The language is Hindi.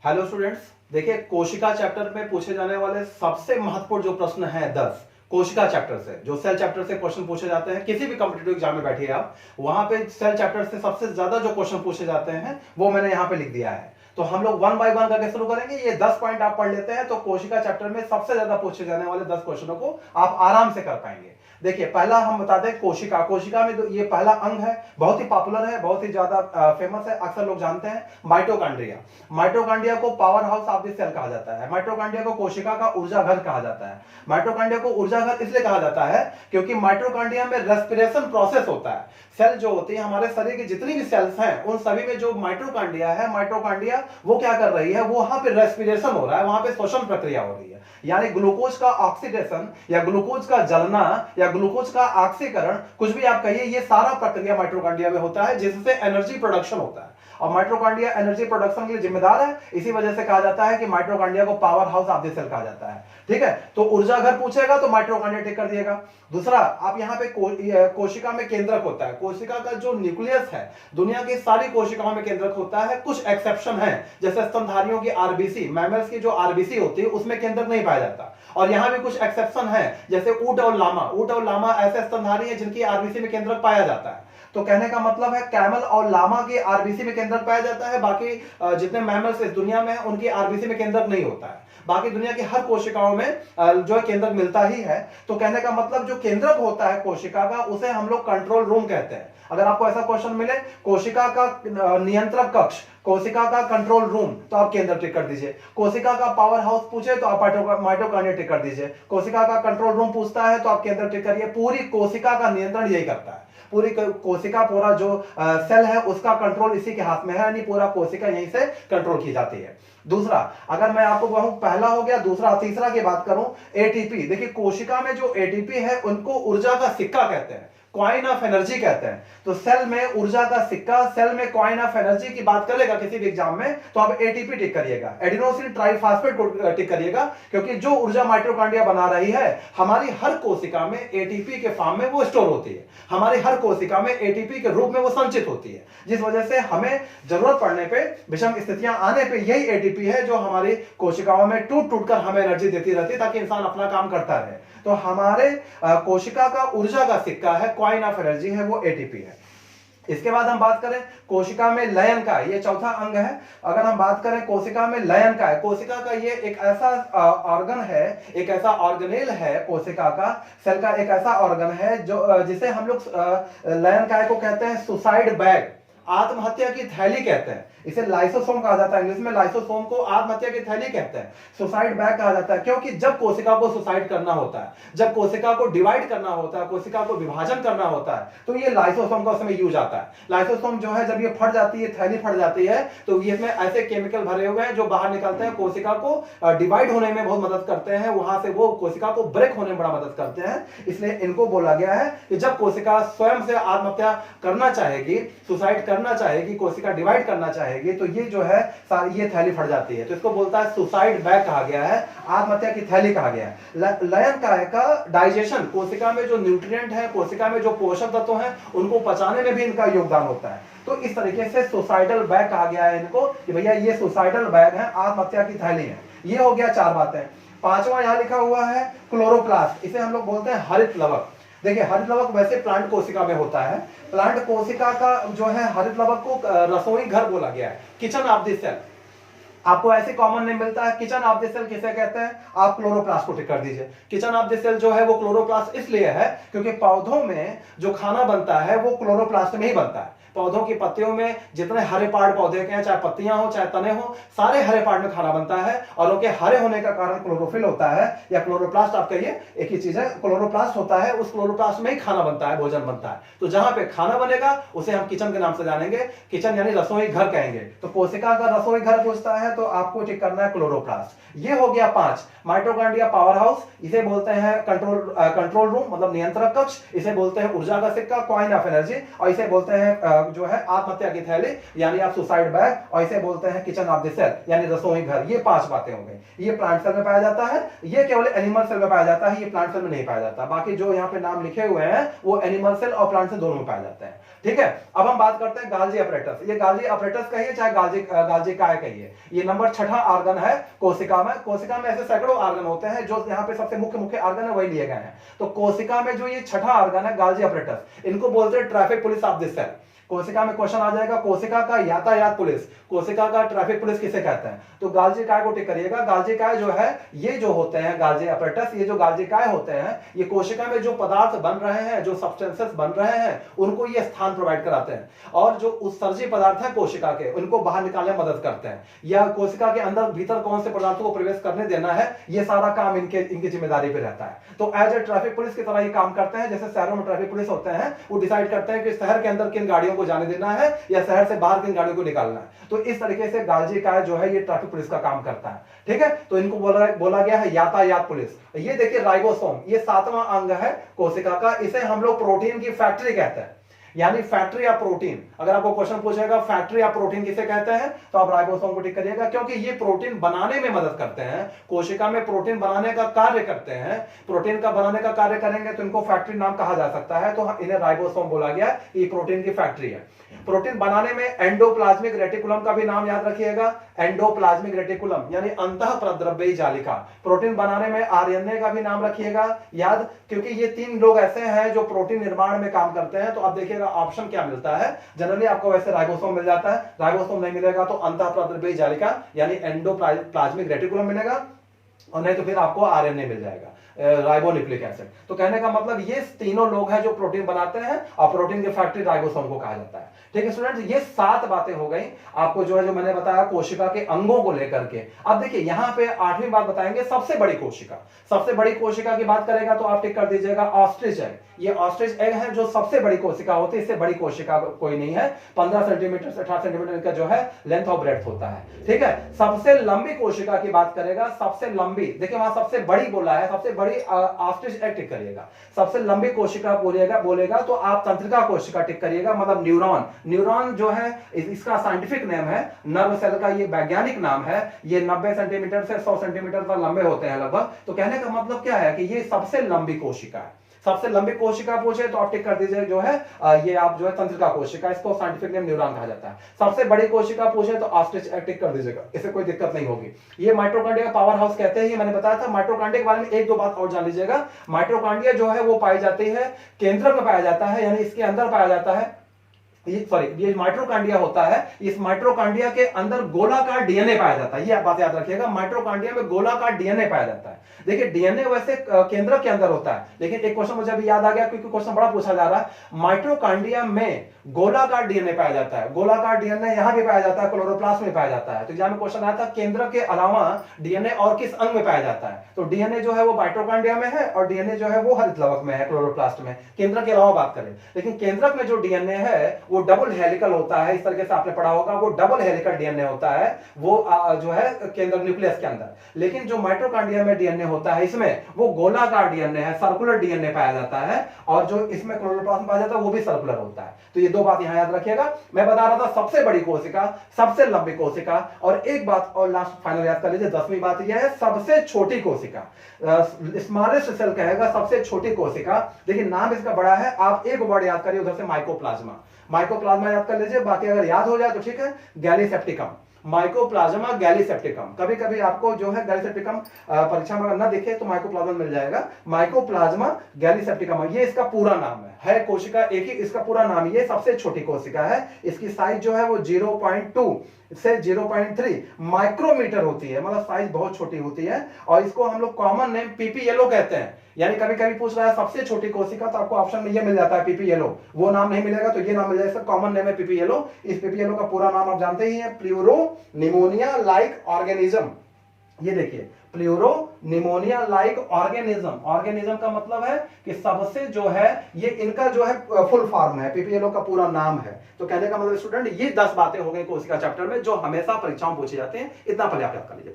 हेलो स्टूडेंट्स, देखिए कोशिका चैप्टर में पूछे जाने वाले सबसे महत्वपूर्ण जो प्रश्न है 10 कोशिका चैप्टर से, जो सेल चैप्टर से क्वेश्चन पूछे जाते हैं। किसी भी कॉम्पिटिटिव एग्जाम में बैठिए आप, वहां पे सेल चैप्टर से सबसे ज्यादा जो क्वेश्चन पूछे जाते हैं वो मैंने यहाँ पे लिख दिया है। तो हम लोग वन बाय वन करके शुरू करेंगे। ये 10 पॉइंट आप पढ़ लेते हैं तो कोशिका चैप्टर में सबसे ज्यादा पूछे जाने वाले 10 क्वेश्चनों को आप आराम से कर पाएंगे। देखिए, पहला हम बता दें कोशिका। कोशिका में ये पहला अंग है, बहुत ही पॉपुलर है, बहुत ही ज्यादा फेमस है, अक्सर लोग जानते हैं, माइटोकॉन्ड्रिया। माइटोकॉन्ड्रिया को power house of the cell कहा जाता है। माइटोकॉन्ड्रिया को कोशिका का ऊर्जा घर कहा जाता है। माइटोकॉन्ड्रिया को ऊर्जा घर इसलिए कहा जाता है क्योंकि माइटोकॉन्ड्रिया में रेस्पिरेशन प्रोसेस होता है। सेल जो होती है, हमारे शरीर की जितनी भी सेल्स हैं उन सभी में जो माइटोकॉन्ड्रिया है, माइटोकॉन्ड्रिया वो क्या कर रही है, वो वहां पे रेस्पिरेशन हो रहा है, वहां पे श्वसन प्रक्रिया हो रही है। यानी ग्लूकोज का ऑक्सीडेशन या ग्लूकोज का जलना या ग्लूकोज का ऑक्सीकरण, कुछ भी आप कहिए, ये सारा प्रक्रिया माइटोकॉन्ड्रिया में होता है, जिससे एनर्जी प्रोडक्शन होता है। और माइटोकॉन्ड्रिया एनर्जी प्रोडक्शन के लिए जिम्मेदार है। इसी वजह से कहा जाता है कि माइटोकॉन्ड्रिया को power house of the cell कहा जाता है। ठीक है, तो ऊर्जा घर पूछेगा तो माइटोकॉन्ड्रिया टिक कर दिएगा। दूसरा, आप यहां पे कोशिका में केंद्रक होता है। कोशिका का जो न्यूक्लियस है, दुनिया की सारी कोशिकाओं में केंद्रक होता है। कुछ एक्सेप्शन है, जैसे स्तनधारियों की आरबीसी, मैमल्स की जो आरबीसी होती है उसमें केंद्रक नहीं पाया जाता। और यहां भी कुछ एक्सेप्शन है, जैसे ऊंट और लामा। ऊंट और लामा ऐसे स्तनधारी हैं जिनकी आरबीसी में केंद्रक पाया जाता है। तो कहने का मतलब है कैमल और लामा की आरबीसी में केंद्रक पाया जाता है, बाकी जितने मैमल्स इस दुनिया में हैं उनकी आरबीसी में केंद्रक नहीं होता है। बाकी दुनिया की हर कोशिकाओं में जो है केंद्रक मिलता ही है। तो कहने का मतलब जो केंद्रक होता है कोशिका का, उसे हम लोग कंट्रोल रूम कहते हैं। अगर आपको ऐसा क्वेश्चन मिले, कोशिका का नियंत्रक कक्ष, कोशिका का कंट्रोल रूम, तो आप केंद्र टिक कर दीजिए। कोशिका का पावर हाउस पूछे तो आप माइटोकॉन्ड्रिया टिक कर दीजिए। कोशिका का कंट्रोल रूम पूछता है तो आप केंद्र टिक करिए। पूरी कोशिका का नियंत्रण यही करता है। पूरी कोशिका, पूरा जो सेल है उसका कंट्रोल इसी के हाथ में है, यानी पूरा कोशिका यहीं से कंट्रोल की जाती है। दूसरा, अगर मैं आपको कहूं, पहला हो गया, दूसरा तीसरा की बात करूं, एटीपी। देखिए, कोशिका में जो एटीपी है उनको ऊर्जा का सिक्का कहते हैं, कॉइन ऑफ एनर्जी कहते हैं। तो सेल में ऊर्जा का सिक्का, सेल में कॉइन ऑफ एनर्जी की बात करेगा किसी भी एग्जाम में तो आप एटीपी टिक करिएगा, एडिनोसिन ट्राइफॉस्फेट को टिक करिएगा, क्योंकि जो ऊर्जा माइटोकॉन्ड्रिया बना रही है हमारी हर कोशिका में एटीपी के फॉर्म में वो स्टोर होती है। हमारी हर कोशिका में एटीपी के रूप में वो संचित होती है, जिस वजह से हमें जरूरत पड़ने पे, विषम स्थितियां आने पे यही एटीपी है जो हमारी कोशिकाओं में टूट टूट कर हमें एनर्जी देती रहती है, ताकि इंसान अपना काम करता रहे। तो हमारे कोशिका का ऊर्जा का सिक्का है, कॉइन ऑफ एनर्जी है, वो एटीपी है। इसके बाद हम बात करें कोशिका में लयन का, ये चौथा अंग है। अगर हम बात करें कोशिका में लयन का है, कोशिका का ये एक ऐसा ऑर्गन है, एक ऐसा ऑर्गेनेल है कोशिका का, सेल का एक ऐसा ऑर्गन है जो जिसे हम लोग लयन काय को कहते हैं सुसाइड बैग, आत्महत्या की थैली कहते हैं। इसे लाइसोसोम कहा जाता है, इंग्लिश में लाइसोसोम को आत्महत्या की थैली कहते हैं, सुसाइड बैग कहा जाता है। क्योंकि जब कोशिका को सुसाइड करना होता है, जब कोशिका को डिवाइड करना होता है, कोशिका को विभाजन करना होता है, तो ये लाइसोसोम का उसमें यूज आता है। लाइसोसोम जो है, जब ये फट जाती है, थैली फट जाती है, तो ये इसमें ऐसे केमिकल भरे हुए हैं जो बाहर निकलते हैं, कोशिका को डिवाइड होने में बहुत मदद करते हैं, वहां से वो कोशिका को ब्रेक होने में बड़ा मदद करते हैं। इसलिए इनको बोला गया है कि जब कोशिका स्वयं से आत्महत्या करना चाहेगी, सुसाइड करना चाहेगी, कोशिका डिवाइड करना चाहेगी, तो ये जो है ये थैली फट जाती है। तो इसको बोलता है सुसाइड बैग कहा गया है, आत्महत्या की थैली कहा गया है। लयन काय का डाइजेशन, कोशिका में जो न्यूट्रिएंट है, कोशिका में जो पोषक तत्व हैं, उनको पचाने में भी इनका योगदान होता है। तो इस तरीके से सुसाइडल बैग कहा गया है इनको कि भैया ये सुसाइडल बैग है, आत्महत्या की थैली है। ये हो गया 4 बातें। पांचवा यहां लिखा हुआ है क्लोरोप्लास्ट, इसे हम लोग बोलते हैं हरित लवक। देखिए, हरित लवक वैसे प्लांट कोशिका में होता है। प्लांट कोशिका का जो है हरित लवक को रसोई घर बोला गया है, किचन ऑफ द सेल। आपको ऐसे कॉमन नेम मिलता है, किचन ऑफ द सेल किसे कहते हैं, आप क्लोरोप्लास्ट को टिक कर दीजिए। किचन ऑफ द सेल जो है वो क्लोरोप्लास्ट इसलिए है क्योंकि पौधों में जो खाना बनता है वो क्लोरोप्लास्ट में ही बनता है। पौधों की पत्तियों में जितने हरे पार्ट पौधे के हैं, चाहे पत्तियां हो चाहे तने हो, सारे हरे पार्ट में खाना बनता है। और उनके हरे होने का कारण क्लोरोफिल होता है, या क्लोरोप्लास्ट आप कहिए, एक ही चीज है, क्लोरोप्लास्ट होता है। उस क्लोरोप्लास्ट में ही खाना बनता है, भोजन बनता है। तो जहां पे खाना बनेगा उसे हम किचन के नाम से जानेंगे, किचन यानी रसोई घर कहेंगे। तो कोशिका का रसोई घर पूछता है तो आपको टिक करना है क्लोरोप्लास्ट। ये हो गया 5। माइटोकॉन्ड्रिया पावर हाउस, इसे बोलते हैं कंट्रोल रूम, मतलब नियंत्रक कक्ष, इसे बोलते हैं ऊर्जा का सिक्का, कॉइन ऑफ एनर्जी, और इसे बोलते हैं जो है आत्महत्या की थैली यानी आप सुसाइड बैग, और इसे बोलते हैं किचन ऑफ द सेल यानी रसोई घर। ये 5 बातें हो गई। ये प्लांट सेल में पाया जाता है, ये केवल एनिमल सेल में पाया जाता है, ये प्लांट सेल में नहीं पाया जाता। बाकी जो यहाँ पे नाम लिखे हुए हैं वो एनिमल सेल और प्लांट सेल दोनों में पाए जाते हैं। ठीक है, अब हम बात करते हैं गाल्जी अपरेटस। ये गाल्जी अपरेटस कहिए चाहे गाल्जी काय कहिए, ये नंबर 6 ऑर्गन है कोशिका में। कोशिका में ऐसे सैकड़ों ऑर्गन होते हैं, जो यहाँ पे सबसे मुख्य ऑर्गन है वही लिए गए हैं। तो कोशिका में जो ये 6 ऑर्गन है गाल्जी अपरेटस, इनको बोलते हैं traffic police of the cell. कोशिका में क्वेश्चन आ जाएगा, कोशिका का यातायात पुलिस, कोशिका का ट्रैफिक पुलिस किसे कहते हैं? तो गाल्जी काय को टिक करिएगा। गाल्जी काय जो है, ये जो होते हैं गाल्जी अपरेटस, ये जो गाल्जी काय होते हैं, ये कोशिका में जो पदार्थ बन रहे हैं, जो सब्सटेंसेस बन रहे हैं, उनको ये स्थान प्रोवाइड कराते हैं, और जो उत्सर्जी पदार्थ है कोशिका के, उनको बाहर निकालने में मदद करते हैं, या कोशिका के अंदर भीतर कौन से पदार्थों को प्रवेश करने देना है, ये सारा काम इनकी जिम्मेदारी पे रहता है। तो एज ए ट्रैफिक पुलिस की तरह ये काम करते हैं। जैसे शहरों में ट्रैफिक पुलिस होते हैं, वो डिसाइड करते हैं कि शहर के अंदर किन गाड़ियों को जाने देना है या शहर से बाहर किन गाड़ियों को निकालना है। तो इस तरीके से गाल्जी काय जो है ये ट्रैफिक पुलिस का काम करता है। ठीक है, तो इनको बोला गया है यातायात पुलिस। ये देखिए राइबोसोम, ये 7वां अंग है कोशिका का। इसे हम लोग प्रोटीन की फैक्ट्री कहते हैं, यानी फैक्ट्री ऑफ प्रोटीन। अगर आपको क्वेश्चन पूछेगा फैक्ट्री ऑफ प्रोटीन किसे कहते हैं, तो आप राइबोसोम को टिक करिएगा, क्योंकि ये प्रोटीन बनाने में मदद करते हैं। कोशिका में प्रोटीन बनाने का कार्य करते हैं। प्रोटीन का बनाने का कार्य करेंगे तो इनको फैक्ट्री नाम कहा जा सकता है। तो इन्हें राइबोसोम बोला गया, ये प्रोटीन की फैक्ट्री है। प्रोटीन बनाने में एंडोप्लाज्मिक रेटिकुलम का भी नाम याद रखिएगा। एंडोप्लाज्मिक रेटिकुलम यानी अंतःप्रद्रव्यी जालिका। प्रोटीन बनाने में आरएनए का भी नाम रखिएगा याद, क्योंकि ये 3 लोग ऐसे हैं जो प्रोटीन निर्माण में काम करते हैं। तो अब देखिएगा ऑप्शन क्या मिलता है। जनरली आपको वैसे राइबोसोम मिल जाता है, राइबोसोम नहीं मिलेगा तो अंतःप्रद्रव्यी जालिका यानी एंडोप्लाज्मिक रेटिकुलम मिलेगा, और नहीं तो फिर आपको आरएनए मिल जाएगा, राइबोन्यूक्लिक एसिड। तो कहने का मतलब ये तीनों लोग हैं जो प्रोटीन बनाते हैं, और प्रोटीन की फैक्ट्री राइबोसोम को कहा जाता है। ठीक है स्टूडेंट्स, ये 7 बातें हो गई आपको जो मैंने बताया कोशिका के अंगों को लेकर के। अब देखिए यहाँ पे 8वीं बात बताएंगे, सबसे बड़ी कोशिका। सबसे बड़ी कोशिका की बात करेगा तो आप टिक कर दीजिएगा ऑस्ट्रिच एग। ये ऑस्ट्रिच एग है जो सबसे बड़ी कोशिका होती है, इससे बड़ी कोशिका कोई नहीं है। 15 सेंटीमीटर से 18 सेंटीमीटर का जो है लेंथ और ब्रेड्थ होता है। ठीक है, सबसे लंबी कोशिका की बात करेगा, सबसे लंबी, देखिए वहां सबसे बड़ी बोला है, सबसे बड़ी ऑस्ट्रिच एग टिक करिएगा। सबसे लंबी कोशिका बोलेगा तो आप तंत्रिका कोशिका टिक करिएगा, मतलब न्यूरॉन। न्यूरॉन जो है इसका साइंटिफिक नेम है, नर्व सेल का ये वैज्ञानिक नाम है। ये 90 सेंटीमीटर से 100 सेंटीमीटर तक लंबे होते हैं लगभग। तो कहने का मतलब क्या है कि ये सबसे लंबी कोशिका है। सबसे लंबी कोशिका पूछे तो आप टिक कर दीजिए जो है ये आप जो है तंत्रिका कोशिका, इसको साइंटिफिक नेम न्यूरॉन कहा जाता है। सबसे बड़ी कोशिका पूछे तो ऑस्ट्रिच एग टिक कर दीजिएगा, इससे कोई दिक्कत नहीं होगी। ये माइटोकॉन्ड्रिया का पावर हाउस कहते हैं, ये मैंने बताया था। माइटोकॉन्ड्रिया के बारे में 1-2 बात और जान लीजिएगा। माइटोकॉन्ड्रिया जो है वो पाई जाती है केंद्रक में पाया जाता है, यानी इसके अंदर पाया जाता है। ये माइटोकॉन्ड्रिया होता है, इस माइटोकॉन्ड्रिया के अंदर गोलाकार डीएनए पाया जाता है। ये आप बात याद रखिएगा, माइटोकॉन्ड्रिया में गोलाकार डीएनए पाया जाता है। देखिए डीएनए वैसे केंद्रक के अंदर होता है, लेकिन एक क्वेश्चन मुझे अभी याद आ गया क्योंकि क्वेश्चन बड़ा पूछा जा रहा है। माइटोकॉन्ड्रिया में गोलाकार डीएनए पाया जाता है। गोलाकार डीएनए यहां भी पाया जाता है, क्लोरोप्लास्ट में पाया जाता है। तो एग्जाम में क्वेश्चन आया था केंद्रक के अलावा डीएनए और किस अंग में पाया जाता है, तो डीएनए जो है वो माइटोकॉन्ड्रिया में है, और डीएनए जो है वो हरित लवक में है, क्लोरोप्लास्ट में। केंद्रक के अलावा बात करें, लेकिन केंद्रक में जो डीएनए है वो डबल हेलिकल होता है। इस तरीके से आपने पढ़ा होगा, वो डबल हेलिकल डीएनए होता है, वो जो है केंद्र न्यूक्लियस के अंदर। लेकिन जो माइटोकॉन्ड्रिया में डीएनए होता है, इसमें वो गोलाकार डीएनए है, सर्कुलर डीएनए पाया जाता है, और जो इसमें क्लोरोप्लास्ट में पाया जाता है वो भी सर्कुलर होता है। तो ये 2 बात यहां याद रखिएगा। मैं बता रहा था सबसे बड़ी कोशिका, सबसे लंबी कोशिका, और एक बात और लास्ट फाइनल याद कर लीजिए, 10वीं बात यह है सबसे छोटी कोशिका। स्मॉलेस्ट सेल कहेगा सबसे छोटी कोशिका। देखिए नाम इसका बड़ा है, आप एक वर्ड याद करिए उधर से, माइकोप्लाज्मा। माइकोप्लाज्मा याद कर लीजिए, बाकी अगर याद हो जाए तो ठीक है। Gallisepticum, mycoplasma gallisepticum. कभी कभी आपको जो है गैलीसेप्टिकम परीक्षा में अगर ना दिखे तो माइकोप्लाज्मा मिल जाएगा। माइकोप्लाज्मा गैलीसेप्टिकम ये इसका पूरा नाम है कोशिका एक ही, इसका पूरा नाम। ये सबसे छोटी कोशिका है, इसकी साइज जो है वो 0.2 से 0.3 माइक्रोमीटर होती है, मतलब साइज बहुत छोटी होती है। और इसको हम लोग कॉमन नेम पीपी येलो कहते हैं। यानी कभी कभी पूछ रहा है सबसे छोटी कोशिका, तो आपको ऑप्शन में ये मिल जाता है पीपी येलो, वो नाम नहीं मिलेगा तो ये नाम मिल जाएगा। कॉमन नेम है पीपी येलो। इस पीपी येलो का पूरा नाम आप जानते ही हैं, प्लूरो निमोनिया लाइक ऑर्गेनिज्म। ये देखिए pleuro pneumonia like organism. Organism का मतलब है कि सबसे जो है ये इनका जो है फुल फॉर्म है, पीपीएलओ का पूरा नाम है। तो कहने का मतलब स्टूडेंट ये 10 बातें हो गई कोशिका चैप्टर में जो हमेशा परीक्षाओं पूछी जाती हैं। इतना पहले आप याद कर लीजिए।